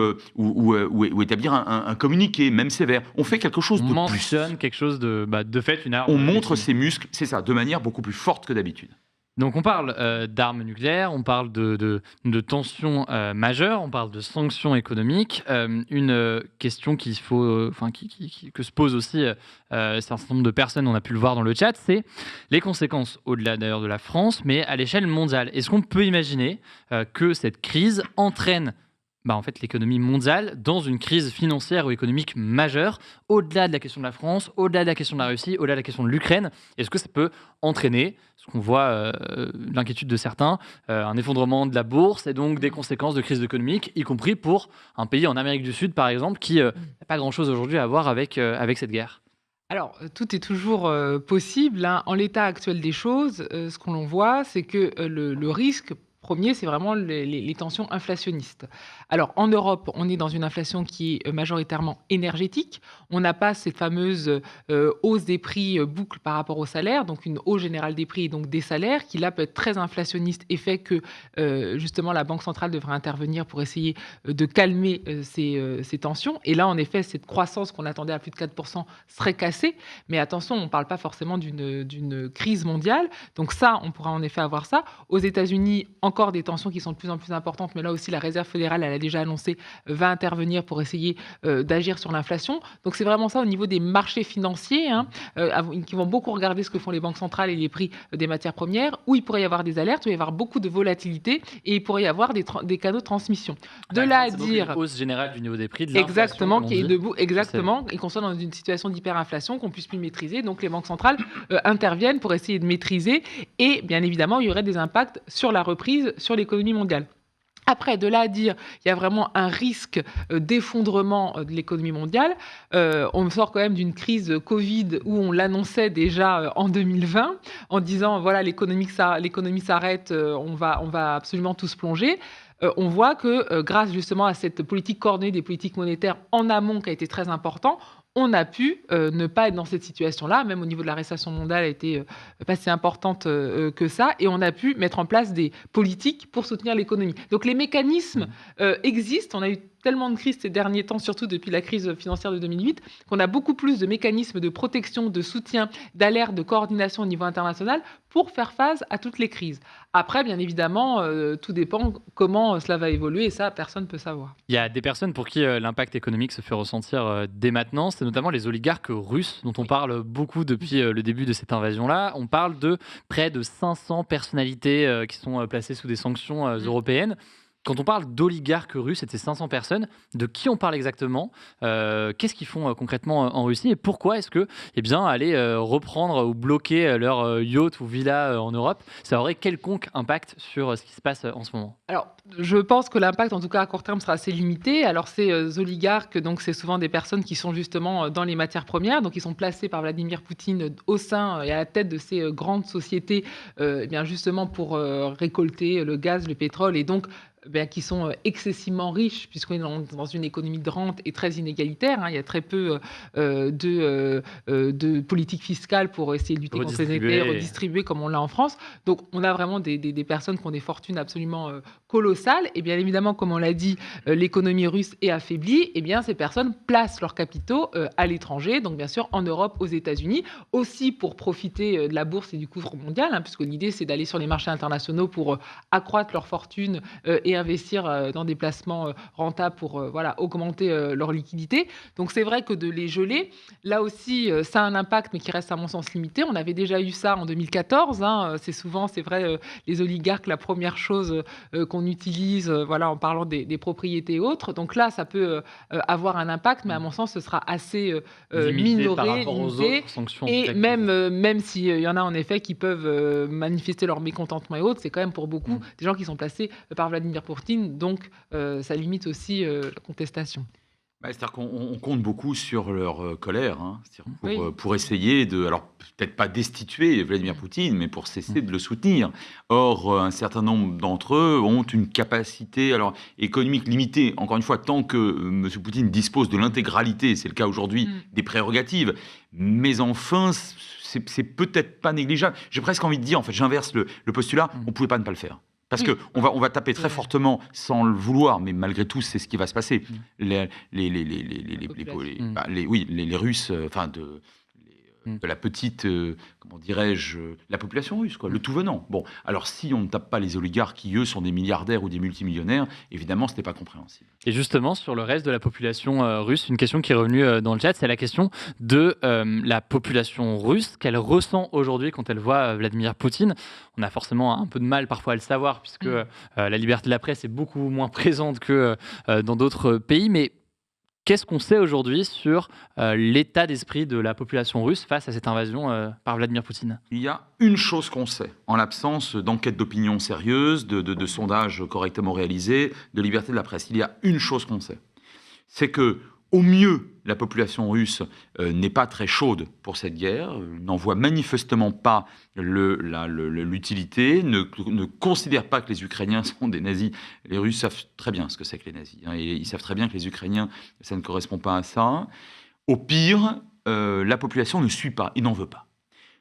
établir un communiqué, même sévère. On fait quelque chose de plus. On mentionne quelque chose de fait, une arme. On montre ses muscles, c'est ça, de manière beaucoup plus forte que d'habitude. Donc on parle d'armes nucléaires, on parle de tensions majeures, on parle de sanctions économiques. Une question que se pose aussi un certain nombre de personnes, on a pu le voir dans le chat, c'est les conséquences, au-delà d'ailleurs de la France, mais à l'échelle mondiale. Est-ce qu'on peut imaginer que cette crise entraîne en fait, l'économie mondiale dans une crise financière ou économique majeure, au-delà de la question de la France, au-delà de la question de la Russie, au-delà de la question de l'Ukraine? Est-ce que ça peut entraîner, ce qu'on voit, l'inquiétude de certains, un effondrement de la bourse et donc des conséquences de crise économique, y compris pour un pays en Amérique du Sud, par exemple, qui n'a pas grand-chose aujourd'hui à voir avec cette guerre? Alors, tout est toujours possible, hein. En l'état actuel des choses, ce qu'on l'on voit, c'est que le risque premier, c'est vraiment les tensions inflationnistes. Alors, en Europe, on est dans une inflation qui est majoritairement énergétique. On n'a pas cette fameuse hausse des prix boucle par rapport aux salaires, donc une hausse générale des prix et donc des salaires, qui là peut être très inflationniste et fait que justement la Banque centrale devrait intervenir pour essayer de calmer ces tensions. Et là, en effet, cette croissance qu'on attendait à plus de 4% serait cassée. Mais attention, on ne parle pas forcément d'une crise mondiale. Donc ça, on pourra en effet avoir ça. Aux États-Unis, encore des tensions qui sont de plus en plus importantes, mais là aussi, la Réserve fédérale, elle a déjà annoncé, va intervenir pour essayer d'agir sur l'inflation. Donc c'est vraiment ça au niveau des marchés financiers, hein, qui vont beaucoup regarder ce que font les banques centrales et les prix des matières premières, où il pourrait y avoir des alertes, où il va y avoir beaucoup de volatilité et il pourrait y avoir des canaux de transmission. De là à dire... Une hausse générale du niveau des prix, de exactement, l'inflation, qui est debout, exactement, et qu'on soit dans une situation d'hyperinflation, qu'on puisse plus maîtriser. Donc les banques centrales interviennent pour essayer de maîtriser et bien évidemment, il y aurait des impacts sur la reprise, sur l'économie mondiale. Après, de là à dire il y a vraiment un risque d'effondrement de l'économie mondiale, on sort quand même d'une crise Covid où on l'annonçait déjà en 2020 en disant voilà l'économie s'arrête, on va absolument tous plonger. On voit que grâce justement à cette politique coordonnée des politiques monétaires en amont qui a été très important, on a pu ne pas être dans cette situation-là, même au niveau de la récession mondiale a été pas si importante que ça, et on a pu mettre en place des politiques pour soutenir l'économie. Donc les mécanismes existent, on a eu tellement de crises ces derniers temps, surtout depuis la crise financière de 2008, qu'on a beaucoup plus de mécanismes de protection, de soutien, d'alerte, de coordination au niveau international pour faire face à toutes les crises. Après, bien évidemment, tout dépend comment cela va évoluer et ça, personne ne peut savoir. Il y a des personnes pour qui l'impact économique se fait ressentir dès maintenant, c'est notamment les oligarques russes dont on parle beaucoup depuis le début de cette invasion-là. On parle de près de 500 personnalités qui sont placées sous des sanctions européennes. Quand on parle d'oligarques russes et de ces 500 personnes, de qui on parle exactement? Qu'est-ce qu'ils font concrètement en Russie? Et pourquoi est-ce que aller reprendre ou bloquer leur yacht ou villa en Europe, ça aurait quelconque impact sur ce qui se passe en ce moment? Alors, je pense que l'impact, en tout cas à court terme, sera assez limité. Alors, ces oligarques, donc c'est souvent des personnes qui sont justement dans les matières premières, donc ils sont placés par Vladimir Poutine au sein et à la tête de ces grandes sociétés, bien justement pour récolter le gaz, le pétrole et donc qui sont excessivement riches, puisqu'on est dans une économie de rente et très inégalitaire. Hein. Il y a très peu de politique fiscale pour essayer de lutter contre les effets, redistribuer comme on l'a en France. Donc, on a vraiment des personnes qui ont des fortunes absolument colossales. Et bien évidemment, comme on l'a dit, l'économie russe est affaiblie. Et bien, ces personnes placent leurs capitaux à l'étranger, donc bien sûr en Europe, aux États-Unis, aussi pour profiter de la bourse et du cours mondial, hein, puisque l'idée, c'est d'aller sur les marchés internationaux pour accroître leur fortune et investir dans des placements rentables pour augmenter leur liquidité. Donc c'est vrai que de les geler, là aussi, ça a un impact, mais qui reste à mon sens limité. On avait déjà eu ça en 2014. Hein. C'est souvent, c'est vrai, les oligarques, la première chose qu'on utilise en parlant des propriétés et autres. Donc là, ça peut avoir un impact, mais à mon sens, ce sera assez minoré, limité. Et même s'il y en a en effet qui peuvent manifester leur mécontentement et autres, c'est quand même pour beaucoup des gens qui sont placés par Vladimir Poutine, donc ça limite aussi la contestation. C'est-à-dire qu'on compte beaucoup sur leur colère, hein, pour essayer de, alors peut-être pas destituer Vladimir Poutine, mais pour cesser de le soutenir. Or, un certain nombre d'entre eux ont une capacité économique limitée. Encore une fois, tant que M. Poutine dispose de l'intégralité, c'est le cas aujourd'hui, des prérogatives, mais enfin, c'est peut-être pas négligeable. J'ai presque envie de dire, en fait, j'inverse le postulat, on ne pouvait pas ne pas le faire. Parce qu'on va taper très fortement sans le vouloir, mais malgré tout, c'est ce qui va se passer. Les Russes, de la petite, comment dirais-je, la population russe, quoi, le tout venant. Bon, alors si on ne tape pas les oligarques qui, eux, sont des milliardaires ou des multimillionnaires, évidemment, ce n'est pas compréhensible. Et justement, sur le reste de la population russe, une question qui est revenue dans le chat, c'est la question de la population russe, qu'elle ressent aujourd'hui quand elle voit Vladimir Poutine. On a forcément un peu de mal parfois à le savoir, puisque la liberté de la presse est beaucoup moins présente que dans d'autres pays, mais qu'est-ce qu'on sait aujourd'hui sur l'état d'esprit de la population russe face à cette invasion par Vladimir Poutine? Il y a une chose qu'on sait, en l'absence d'enquêtes d'opinion sérieuses, de sondages correctement réalisés, de liberté de la presse. Il y a une chose qu'on sait, c'est que, au mieux, la population russe n'est pas très chaude pour cette guerre, n'en voit manifestement pas l'utilité, ne considère pas que les Ukrainiens sont des nazis. Les Russes savent très bien ce que c'est que les nazis, hein, et ils savent très bien que les Ukrainiens, ça ne correspond pas à ça. Au pire, la population ne suit pas et n'en veut pas.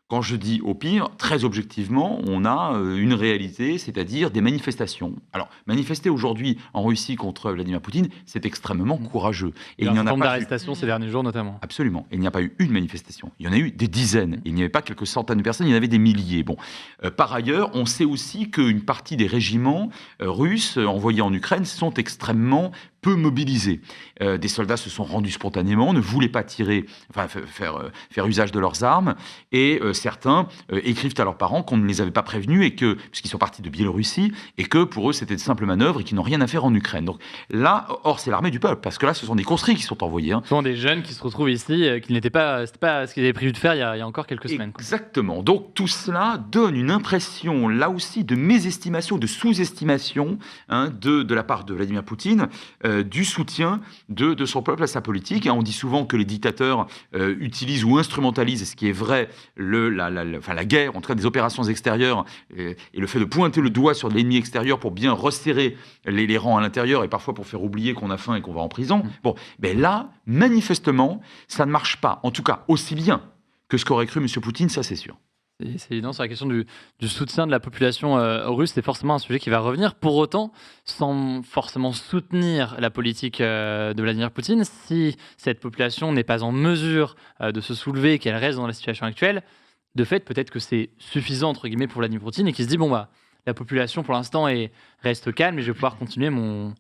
Quand je dis au pire, très objectivement, on a une réalité, c'est-à-dire des manifestations. Alors, manifester aujourd'hui en Russie contre Vladimir Poutine, c'est extrêmement courageux. Et il y a un nombre d'arrestations ces derniers jours notamment. Absolument. Et il n'y a pas eu une manifestation. Il y en a eu des dizaines. Il n'y avait pas quelques centaines de personnes, il y en avait des milliers. Bon. Par ailleurs, on sait aussi qu'une partie des régiments russes envoyés en Ukraine sont extrêmement peu mobilisés. Des soldats se sont rendus spontanément, ne voulaient pas tirer, enfin faire usage de leurs armes, et certains écrivent à leurs parents qu'on ne les avait pas prévenus, et que, puisqu'ils sont partis de Biélorussie, et que pour eux c'était de simples manœuvres et qu'ils n'ont rien à faire en Ukraine. Donc là, or c'est l'armée du peuple, parce que là ce sont des conscrits qui sont envoyés. Ce sont des jeunes qui se retrouvent ici, qui n'étaient pas, c'était pas ce qu'ils avaient prévu de faire il y a encore quelques semaines. Exactement. Donc tout cela donne une impression, là aussi, de mésestimation, de sous-estimation de la part de Vladimir Poutine, du soutien de son peuple à sa politique. On dit souvent que les dictateurs utilisent ou instrumentalisent, ce qui est vrai, la guerre, en tout cas des opérations extérieures, et le fait de pointer le doigt sur l'ennemi extérieur pour bien resserrer les rangs à l'intérieur, et parfois pour faire oublier qu'on a faim et qu'on va en prison. Bon, mais là, manifestement, ça ne marche pas, en tout cas aussi bien que ce qu'aurait cru M. Poutine, ça c'est sûr. C'est évident, sur la question du soutien de la population russe, c'est forcément un sujet qui va revenir. Pour autant, sans forcément soutenir la politique de Vladimir Poutine, si cette population n'est pas en mesure de se soulever et qu'elle reste dans la situation actuelle, de fait, peut-être que c'est suffisant, entre guillemets, pour Vladimir Poutine, et qu'il se dit, bon, bah, la population, pour l'instant, reste calme et je vais pouvoir continuer mon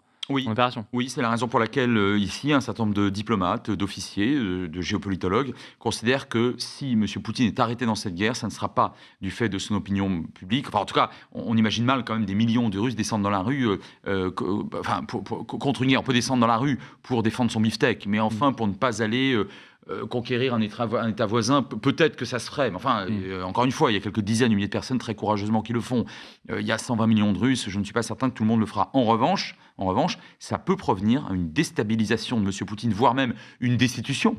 opération. Oui, c'est la raison pour laquelle ici, un certain nombre de diplomates, d'officiers, de géopolitologues considèrent que si M. Poutine est arrêté dans cette guerre, ça ne sera pas du fait de son opinion publique. Enfin, en tout cas, on imagine mal quand même des millions de Russes descendre dans la rue, contre une guerre. On peut descendre dans la rue pour défendre son beefsteak, mais enfin, pour ne pas aller conquérir un État voisin, peut-être que ça se ferait. Mais enfin, encore une fois, il y a quelques dizaines de milliers de personnes très courageusement qui le font. Il y a 120 millions de Russes, je ne suis pas certain que tout le monde le fera. En revanche, ça peut provenir à une déstabilisation de M. Poutine, voire même une destitution,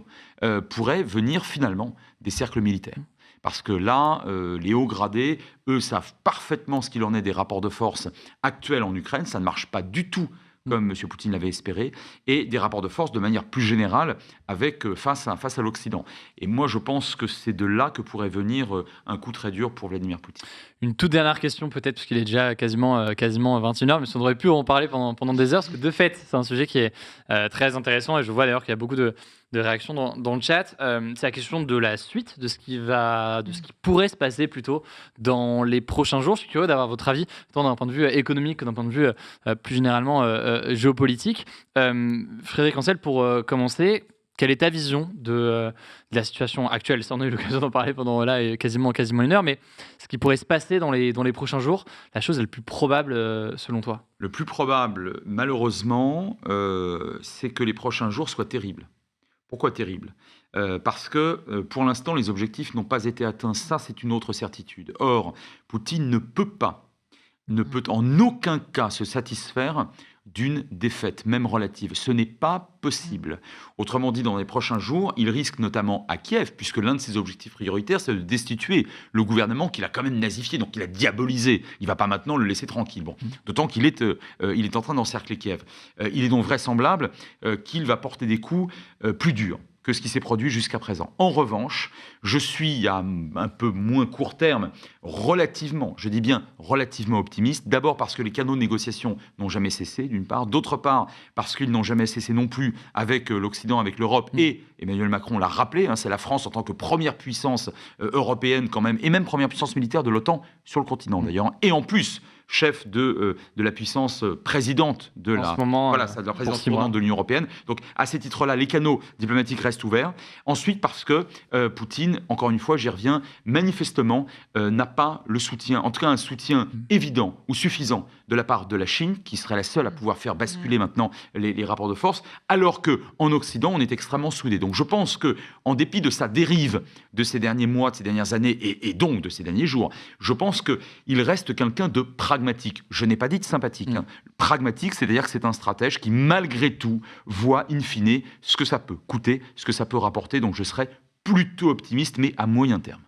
pourrait venir finalement des cercles militaires. Parce que là, les hauts gradés, eux, savent parfaitement ce qu'il en est des rapports de force actuels en Ukraine. Ça ne marche pas du tout comme M. Poutine l'avait espéré, et des rapports de force de manière plus générale face à l'Occident. Et moi, je pense que c'est de là que pourrait venir un coup très dur pour Vladimir Poutine. Une toute dernière question peut-être, parce qu'il est déjà quasiment 21h, mais on aurait pu en parler pendant des heures, parce que de fait, c'est un sujet qui est très intéressant, et je vois d'ailleurs qu'il y a beaucoup de réactions dans le chat. C'est la question de la suite, de ce qui pourrait se passer plutôt dans les prochains jours. Je suis curieux d'avoir votre avis, tant d'un point de vue économique que d'un point de vue plus généralement géopolitique. Frédéric Ancel, pour commencer, quelle est ta vision de la situation actuelle? Ça, on a eu l'occasion d'en parler pendant quasiment une heure, mais ce qui pourrait se passer dans les prochains jours, la chose est le plus probable selon toi? Le plus probable, malheureusement, c'est que les prochains jours soient terribles. Pourquoi terrible ? Parce que pour l'instant, les objectifs n'ont pas été atteints. Ça, c'est une autre certitude. Or, Poutine ne peut en aucun cas se satisfaire d'une défaite, même relative. Ce n'est pas possible. Autrement dit, dans les prochains jours, il risque notamment à Kiev, puisque l'un de ses objectifs prioritaires, c'est de destituer le gouvernement qu'il a quand même nazifié, donc il a diabolisé. Il ne va pas maintenant le laisser tranquille. Bon. D'autant qu'il est en train d'encercler Kiev. Il est donc vraisemblable qu'il va porter des coups plus durs. que ce qui s'est produit jusqu'à présent. En revanche, je suis à un peu moins court terme, relativement, je dis bien relativement optimiste. D'abord parce que les canaux de négociation n'ont jamais cessé, d'une part. D'autre part, parce qu'ils n'ont jamais cessé non plus avec l'Occident, avec l'Europe. Et Emmanuel Macron l'a rappelé, c'est la France en tant que première puissance européenne quand même, et même première puissance militaire de l'OTAN sur le continent d'ailleurs. Et en plus, chef de la puissance présidente de la présidence tournante de l'Union européenne. Donc, à ces titres-là, les canaux diplomatiques restent ouverts. Ensuite, parce que Poutine, encore une fois, j'y reviens, manifestement n'a pas le soutien, en tout cas un soutien évident ou suffisant de la part de la Chine, qui serait la seule à pouvoir faire basculer maintenant les rapports de force, alors qu'en Occident, on est extrêmement soudés. Donc, je pense qu'en dépit de sa dérive de ces derniers mois, de ces dernières années, et donc de ces derniers jours, je pense qu'il reste quelqu'un de pragmatique. Je n'ai pas dit de sympathique. Pragmatique, c'est-à-dire que c'est un stratège qui, malgré tout, voit in fine ce que ça peut coûter, ce que ça peut rapporter. Donc, je serais plutôt optimiste, mais à moyen terme.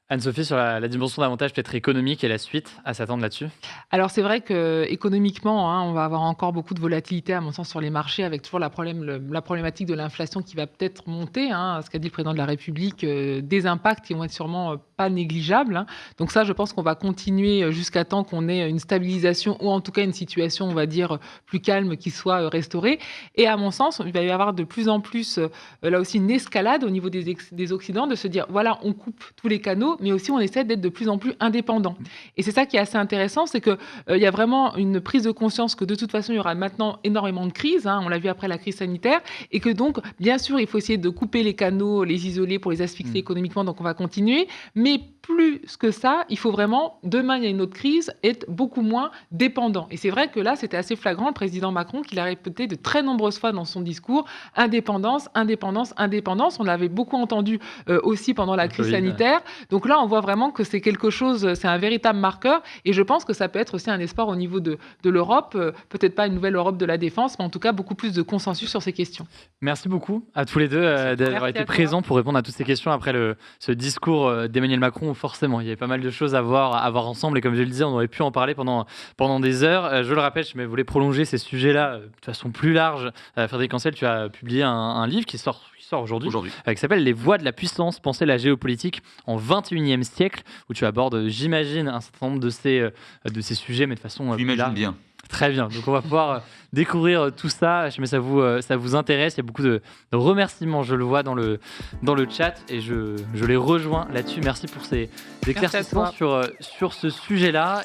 Anne-Sophie, sur la dimension davantage peut-être économique et la suite à s'attendre là-dessus? Alors c'est vrai qu'économiquement, on va avoir encore beaucoup de volatilité à mon sens sur les marchés, avec toujours la problématique de l'inflation qui va peut-être monter, ce qu'a dit le président de la République, des impacts qui vont être sûrement pas négligeables. Donc ça, je pense qu'on va continuer jusqu'à temps qu'on ait une stabilisation ou en tout cas une situation, on va dire, plus calme qui soit restaurée. Et à mon sens, il va y avoir de plus en plus, là aussi, une escalade au niveau des Occidents, de se dire, voilà, on coupe tous les canaux, mais aussi on essaie d'être de plus en plus indépendant. Et c'est ça qui est assez intéressant, c'est qu'il y a vraiment une prise de conscience que de toute façon, il y aura maintenant énormément de crises, on l'a vu après la crise sanitaire, et que donc, bien sûr, il faut essayer de couper les canaux, les isoler pour les asphyxier économiquement, donc on va continuer, mais plus que ça, il faut vraiment, demain il y a une autre crise, être beaucoup moins dépendant. Et c'est vrai que là, c'était assez flagrant, le président Macron, qui l'a répété de très nombreuses fois dans son discours, indépendance, indépendance, indépendance. On l'avait beaucoup entendu aussi pendant la crise sanitaire. Donc là, on voit vraiment que c'est quelque chose, c'est un véritable marqueur. Et je pense que ça peut être aussi un espoir au niveau de l'Europe. Peut-être pas une nouvelle Europe de la défense, mais en tout cas beaucoup plus de consensus sur ces questions. Merci beaucoup à tous les deux d'avoir été présents pour répondre à toutes ces questions après ce discours d'Emmanuel Macron. Forcément, il y avait pas mal de choses à voir ensemble. Et comme je le disais, on aurait pu en parler pendant des heures. Je le rappelle, je voulais prolonger ces sujets-là de façon plus large. Frédéric Ancel, tu as publié un livre qui sort aujourd'hui, qui s'appelle « Les voies de la puissance, penser la géopolitique en 21e siècle », où tu abordes, j'imagine, un certain nombre de ces sujets, mais de façon plus large. Bien. Très bien, donc on va pouvoir découvrir tout ça. Je sais que ça vous intéresse, il y a beaucoup de remerciements, je le vois dans le chat, et je les rejoins là-dessus. Merci pour ces éclaircissements sur ce sujet-là.